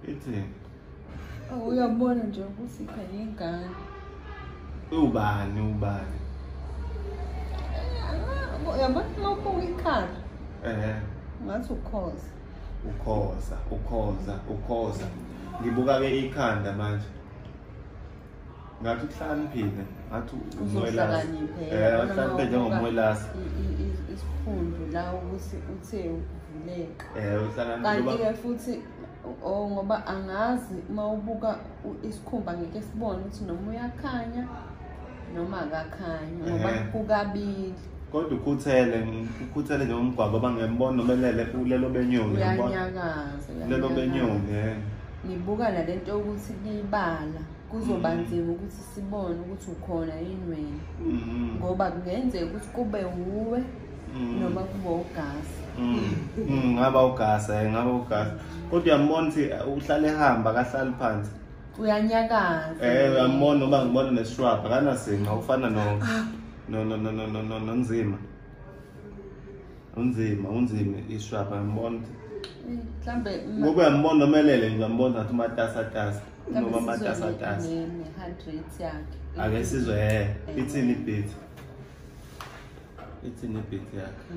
Ithi. Uyabona nje ukuthi ikhaya ingane. Ubani? Yabona mawubuka ikhanda. Ngathi ukhoza. Ngibuka ke ikhanda manje. Ngathi uhlaniphile, ngathi uzohlakaniphe. Uhlaniphile njengomwelasi. Isiphundu la ukuthi uthe uvuleka. Uhlaniphile. Kanti ke futhi ngoba angazi mawubuka isikhumba ngeke sibone ukuthi noma uyakhanya noma akakhanyi ngoba kukabili. Kodwa ukhuthele nje umgwaqo bangembona nomelele kulelo benyoni uyanyakaza. Lelo benyoni Ngibuka nalento ukuthi libala kuzoba nzima ukuthi sibone ukuthi ukhona yini wena. Ngoba kungenzeka ukuthi kube uwe noma kube ugasi. Ngaba ugasi. Kodwa uyambona ukuthi uhlale ehamba akahlali phansi. Uyanyakaza. Uyambona noba ngibona neshrub akanasinqa ufana unzima ishrub ngibona mhlambe ngoba uyambona nomelele ngiyambona ngathi umatasa noma matasa ne-heart rate yakhe ake sizwe ithini beat yakhe.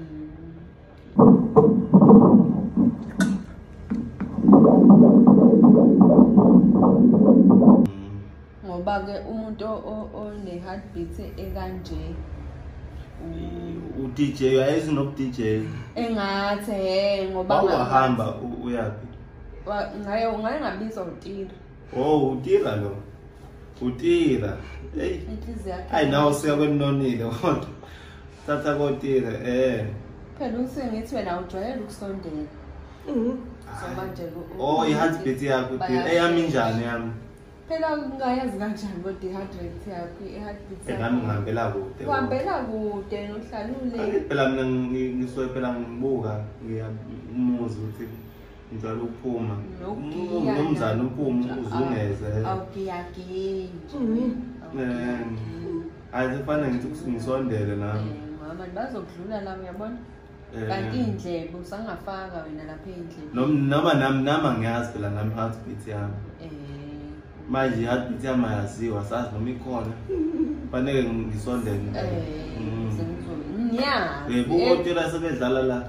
Ngoba ke umuntu one-heartbeat ekanje u-DJ uyazi no-DJ engathi ngoba wahamba uyaphi ngaye ngabizwa uTira. uTira lo uTira inhliziyo yakhe hayi nawe siya kwenonile kodwa thatha koTira phela uthi ngithi wena ujwayele ukusondela soba nje i-heartbeat yakho eyami njani yami phela ungayazi kanjani kodwa i-heart rate yakho i-heartbeat nami ngihambela kude nohlalule phela mina ngisuke phela ngibuka ngiyamuza ukuthi njalo ukuphuma nomzana uphuma uzungeze ayifana ngithi ngisondele nami mama bazokudlula la uyabona kanti indlebe usangafaka wena lapha endlebeni noma nami ngiyazi phela nami heartbeat yami manje i-heartbeat yami ayaziwa sazi noma ikhona fanele ngisondele uTira sebedlala la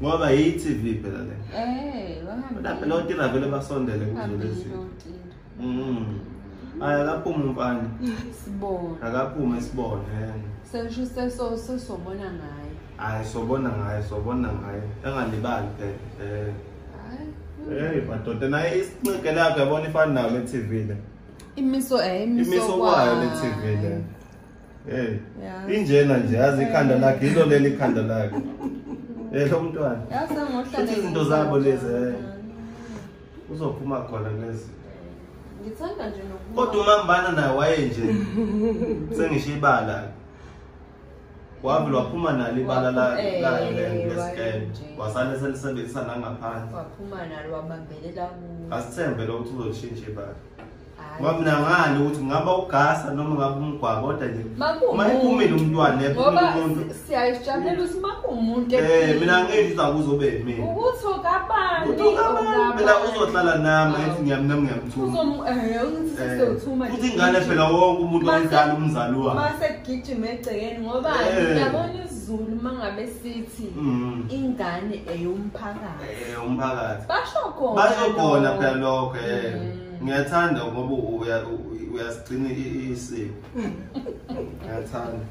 ngoba yi-TV phela le phela uTira vele basondele kuzo lezi akaphuma umfana akaphuma sibone sesobona ngaye sobona ngaye engalibali phela madoda naye isincike lakho yabona ifana nayo le TV le imiso kwayo le TV le injena nje yazi ikhanda lakhe yilo leli ikhanda lakhe lo mntwana futhi izinto zabo lezi uzophuma khona lezi ngithanda nje kodwa umambana naye waye nje sengisho ibala wavela waphuma nalo ibala la lescan wasale selisebenzisa nangaphansi waphuma nalo wabambelela asithembe lo ukuthi uzoshintsha ibala ngoba mina ngani ukuthi ngaba ugasa noma ngaba umgwaqo kodwa nje mayiphumile umntwana ephumile umuntu siyayijabulela ukuthi makumuntu mina ngithi akuzobe mina ukuthi okabantu phela uzohlala nami ethi ngiyamthuma futhi ingane phela wonke umuntu oyidala umzali wakhe mase gijima egcekeni ngoba ngiyabona izulu mangabe sithi ingane eyomphakathi basho khona phela lokho ngiyathanda ngoba uyasigcina isiko ngiyathanda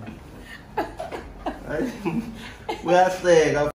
uyahleka